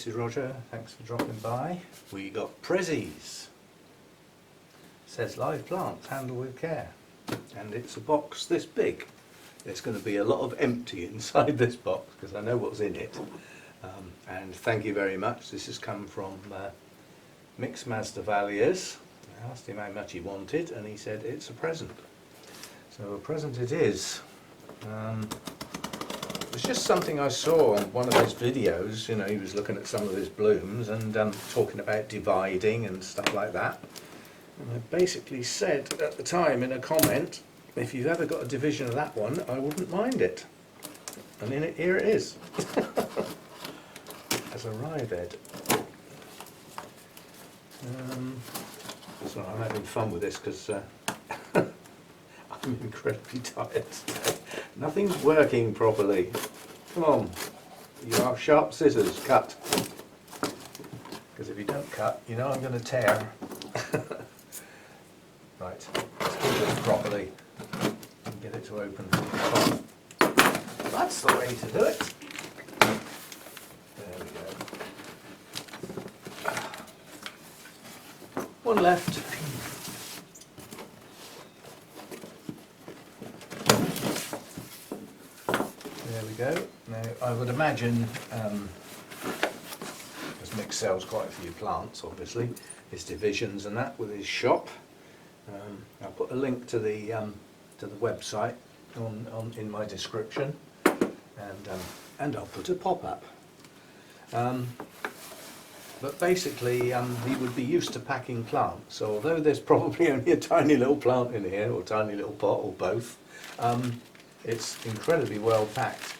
this is Roger, thanks for dropping by. We got Pressies. Says live plants, handle with care. And it's a box this big. There's going to be a lot of empty inside this box because I know what's in it. And thank you very much. This has come from Mixed Masdevallias. I asked him how much he wanted and he said it's a present. So a present it is. It's just something I saw on one of his videos. You know, he was looking at some of his blooms and talking about dividing and stuff like that. And I basically said at the time in a comment, if you've ever got a division of that one, I wouldn't mind it. And in it, here it is. As a ribed. So I'm having fun with this because I'm incredibly tired today. Nothing's working properly. Come on, you have sharp scissors, cut. Because if you don't cut, you know I'm going to tear. Right, let's do this properly and get it to open from the top. That's the way to do it. There we go. One left. There we go. Now I would imagine, because Mick sells quite a few plants obviously, his divisions and that with his shop. I'll put a link to the website in my description, and I'll put a pop-up. But basically, he would be used to packing plants. So although there's probably only a tiny little plant in here, or a tiny little pot, or both, it's incredibly well packed.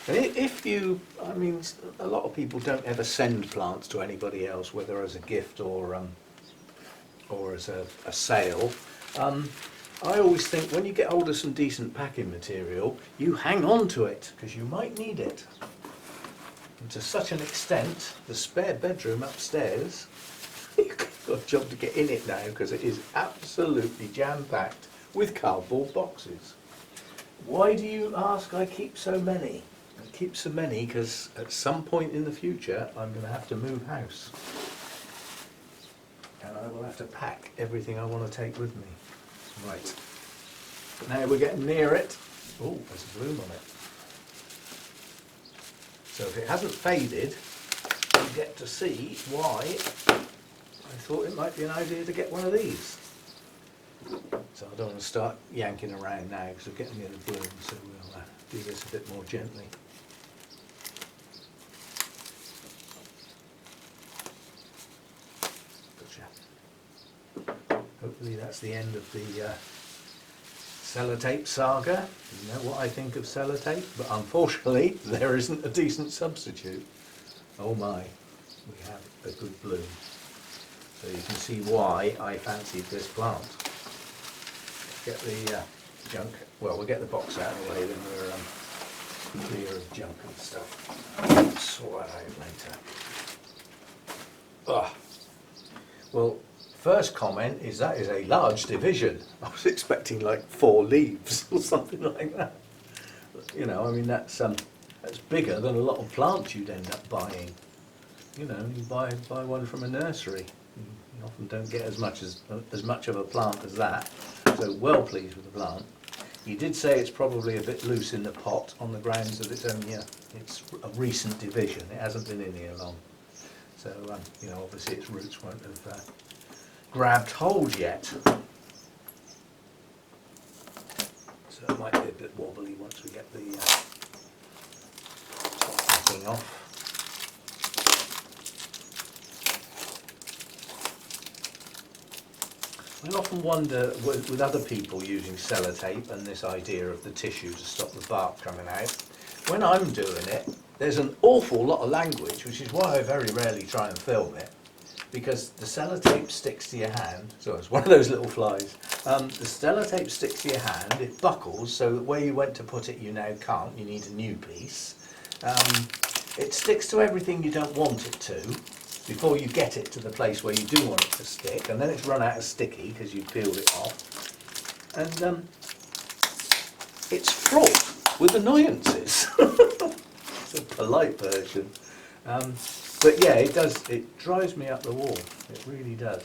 And if you, I mean, a lot of people don't ever send plants to anybody else, whether as a gift or as a sale. I always think when you get hold of some decent packing material, you hang on to it because you might need it. And to such an extent, the spare bedroom upstairs, you've got a job to get in it now because it is absolutely jam-packed with cardboard boxes. Why do you ask I keep so many? I keep so many because at some point in the future I'm going to have to move house. And I will have to pack everything I want to take with me. Right. But now we're getting near it. Oh, there's a bloom on it. So if it hasn't faded, you get to see why I thought it might be an idea to get one of these. So I don't want to start yanking around now because we're getting near the bloom, so we'll do this a bit more gently. Hopefully that's the end of the sellotape saga. You know what I think of sellotape, but unfortunately there isn't a decent substitute. Oh my, we have a good bloom. So you can see why I fancied this plant. Get the junk, well we'll get the box out of the way, then we're clear of junk and stuff. Sort that out later. Ah, well, first comment is that is a large division. I was expecting like 4 leaves or something like that. You know, I mean that's bigger than a lot of plants you'd end up buying. You know, you buy one from a nursery. You often don't get as much of a plant as that. So well pleased with the plant. He did say it's probably a bit loose in the pot on the grounds that it's only it's a recent division. It hasn't been in here long. So you know, obviously its roots won't have grabbed hold yet. So it might be a bit wobbly once we get the top packing off. I often wonder with other people using sellotape and this idea of the tissue to stop the bark coming out. When I'm doing it, there's an awful lot of language, which is why I very rarely try and film it. Because the sellotape sticks to your hand, so it's one of those little flies. The sellotape sticks to your hand, it buckles, so that where you went to put it you now can't, you need a new piece. It sticks to everything you don't want it to, before you get it to the place where you do want it to stick, and then it's run out of sticky because you peeled it off. And it's fraught with annoyances. It's a polite version. But yeah, it does, it drives me up the wall. It really does.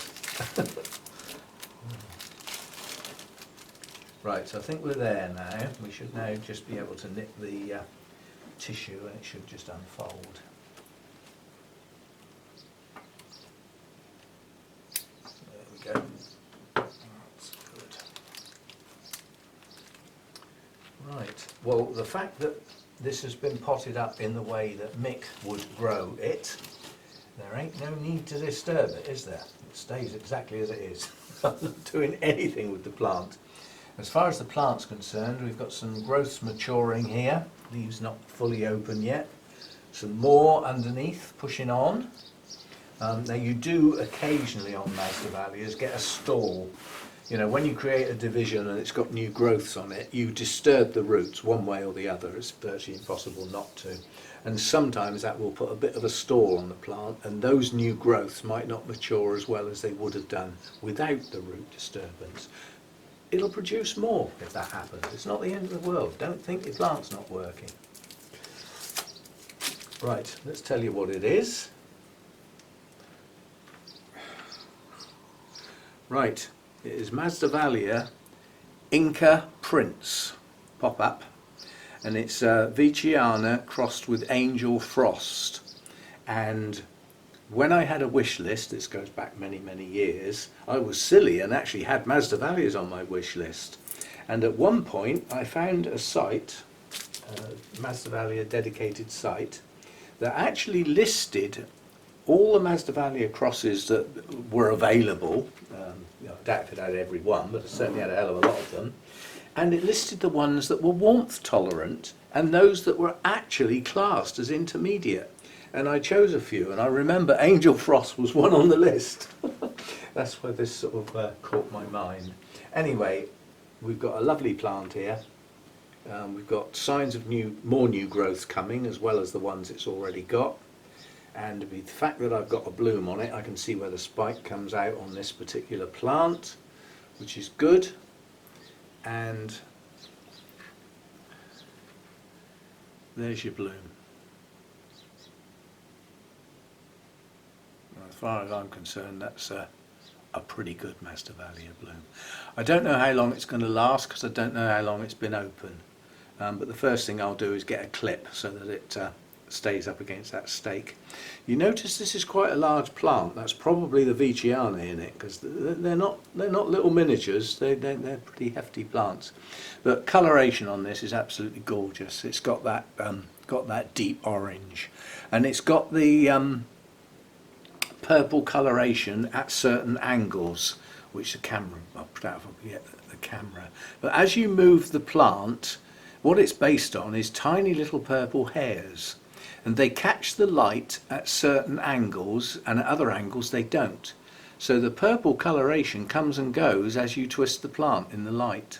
Right, so I think we're there now. We should now just be able to nip the tissue and it should just unfold. There we go. That's good. Right, well, the fact that this has been potted up in the way that Mick would grow it, there ain't no need to disturb it, is there? It stays exactly as it is. I'm not doing anything with the plant. As far as the plant's concerned, we've got some growths maturing here, leaves not fully open yet. Some more underneath, pushing on. Now you do occasionally on Masdevallias get a stall. You know, when you create a division and it's got new growths on it, you disturb the roots one way or the other. It's virtually impossible not to. And sometimes that will put a bit of a stall on the plant, and those new growths might not mature as well as they would have done without the root disturbance. It'll produce more if that happens. It's not the end of the world. Don't think your plant's not working. Right, let's tell you what it is. Right, it is Masdevallia Inca Prince pop-up, and it's Veitchiana crossed with Angel Frost. And when I had a wish list, this goes back many, many years, I was silly and actually had Masdevallias on my wish list. And at one point I found a site, a Masdevallia dedicated site, that actually listed all the Masdevallia crosses that were available. I doubt if it had every one, but it certainly had a hell of a lot of them. And it listed the ones that were warmth tolerant and those that were actually classed as intermediate. And I chose a few, and I remember Angel Frost was one on the list. That's where this sort of caught my mind. Anyway, we've got a lovely plant here. We've got signs of more new growth coming, as well as the ones it's already got. And with the fact that I've got a bloom on it, I can see where the spike comes out on this particular plant, which is good. And there's your bloom. As far as I'm concerned, that's a pretty good Masdevallia bloom. I don't know how long it's going to last because I don't know how long it's been open. But the first thing I'll do is get a clip so that it stays up against that stake. You notice this is quite a large plant. That's probably the Veitchiana in it, because they're not little miniatures. They're pretty hefty plants. But coloration on this is absolutely gorgeous. It's got that deep orange, and it's got the purple coloration at certain angles, which the camera, I'll put out if I can get the camera. But as you move the plant, what it's based on is tiny little purple hairs, and they catch the light at certain angles, and at other angles they don't. So the purple coloration comes and goes as you twist the plant in the light.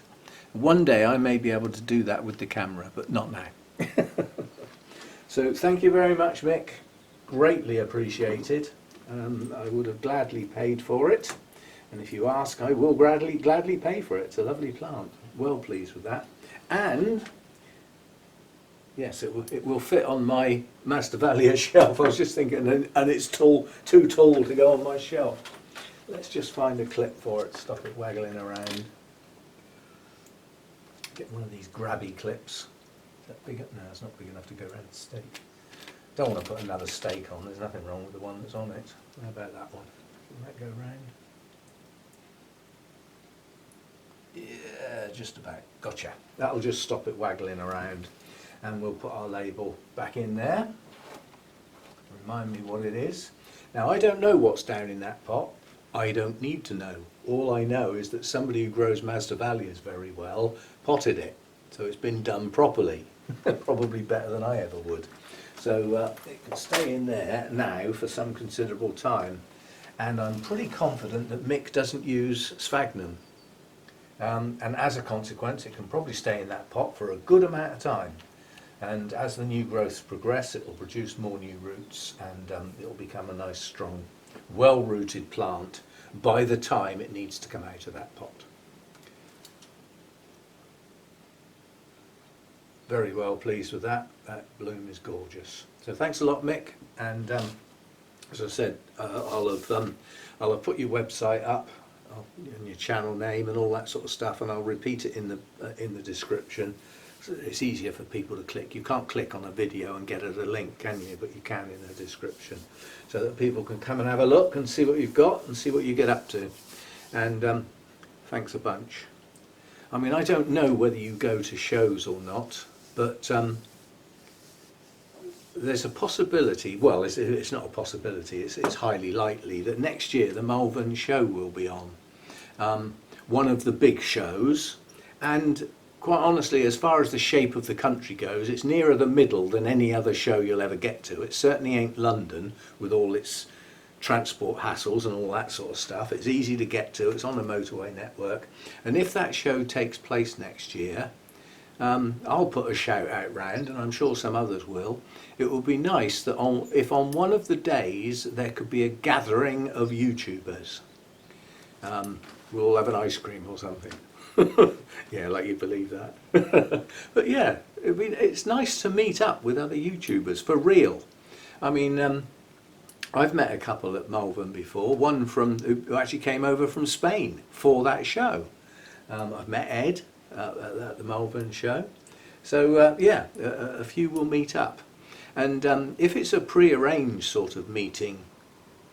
One day I may be able to do that with the camera, but not now. So thank you very much, Mick. Greatly appreciated. I would have gladly paid for it, and if you ask, I will gladly pay for it. It's a lovely plant. Well pleased with that. And yes, it will fit on my Masdevallia shelf. I was just thinking, and it's too tall to go on my shelf. Let's just find a clip for it, stop it waggling around. Get one of these grabby clips. Is that big? No, it's not big enough to go around the stake. Don't want to put another stake on, there's nothing wrong with the one that's on it. How about that one? Can that go round? Yeah, just about. Gotcha. That'll just stop it waggling around, and we'll put our label back in there. Remind me what it is. Now, I don't know what's down in that pot. I don't need to know. All I know is that somebody who grows Masdevallias very well potted it, so it's been done properly. Probably better than I ever would. So it can stay in there now for some considerable time, and I'm pretty confident that Mick doesn't use sphagnum, and as a consequence it can probably stay in that pot for a good amount of time, and as the new growths progress it will produce more new roots, and it will become a nice strong well rooted plant by the time it needs to come out of that pot. Very well pleased with that. That bloom is gorgeous. So thanks a lot, Mick, and as I said, I'll have put your website up and your channel name and all that sort of stuff, and I'll repeat it in the description. So it's easier for people to click. You can't click on a video and get at a link, can you? But you can in the description, so that people can come and have a look and see what you've got and see what you get up to. And thanks a bunch. I mean, I don't know whether you go to shows or not, but there's a possibility, well, it's not a possibility, it's highly likely that next year the Malvern show will be on. One of the big shows, and quite honestly, as far as the shape of the country goes, it's nearer the middle than any other show you'll ever get to. It certainly ain't London with all its transport hassles and all that sort of stuff. It's easy to get to, it's on the motorway network, and if that show takes place next year, I'll put a shout out round, and I'm sure some others will. It would be nice that if on one of the days there could be a gathering of YouTubers. We'll all have an ice cream or something. Yeah, like you believe that. But yeah, it's nice to meet up with other YouTubers, for real. I mean, I've met a couple at Malvern before, one who actually came over from Spain for that show. I've met Ed at the Malvern show. So yeah, a few will meet up. And if it's a pre-arranged sort of meeting,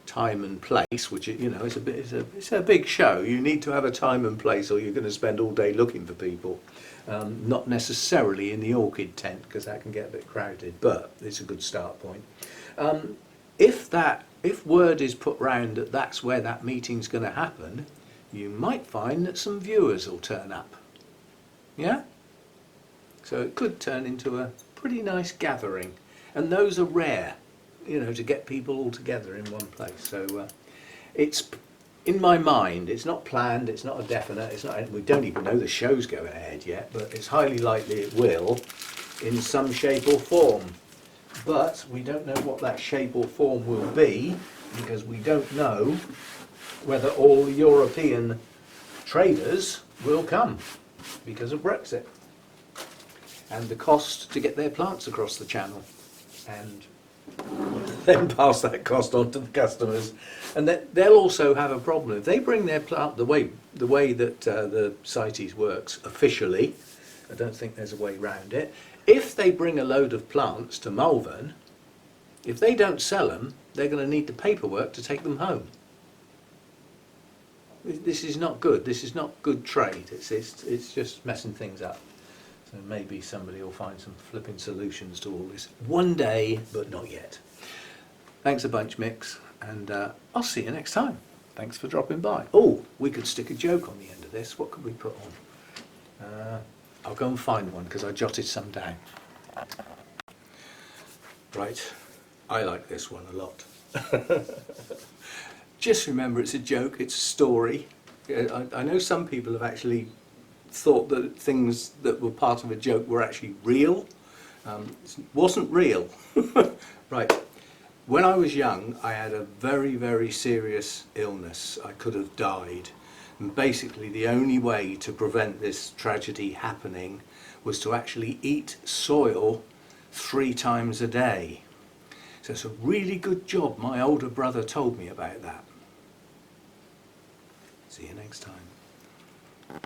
time and place, which it's a big show, you need to have a time and place, or you're going to spend all day looking for people. Not necessarily in the Orchid tent, because that can get a bit crowded, but it's a good start point. If word is put round that that's where that meeting's going to happen, you might find that some viewers will turn up. Yeah? So it could turn into a pretty nice gathering, and those are rare, to get people all together in one place. So it's, in my mind, it's not planned, it's not a definite, we don't even know the show's going ahead yet, but it's highly likely it will in some shape or form. But we don't know what that shape or form will be, because we don't know whether all European traders will come because of Brexit and the cost to get their plants across the channel, and then pass that cost on to the customers. And they'll also have a problem if they bring their plant the way that the CITES works officially. I don't think there's a way around it. If they bring a load of plants to Malvern, if they don't sell them, they're going to need the paperwork to take them home. This is not good. This is not good trade. It's just messing things up. So maybe somebody will find some flipping solutions to all this one day, but not yet. Thanks a bunch, Mix, and I'll see you next time. Thanks for dropping by. Oh, we could stick a joke on the end of this. What could we put on? I'll go and find one, because I jotted some down. Right, I like this one a lot. Just remember, it's a joke, it's a story. I know some people have actually thought that things that were part of a joke were actually real. It wasn't real. Right, when I was young, I had a very, very serious illness. I could have died. And basically the only way to prevent this tragedy happening was to actually eat soil 3 times a day. So it's a really good job my older brother told me about that. See you next time.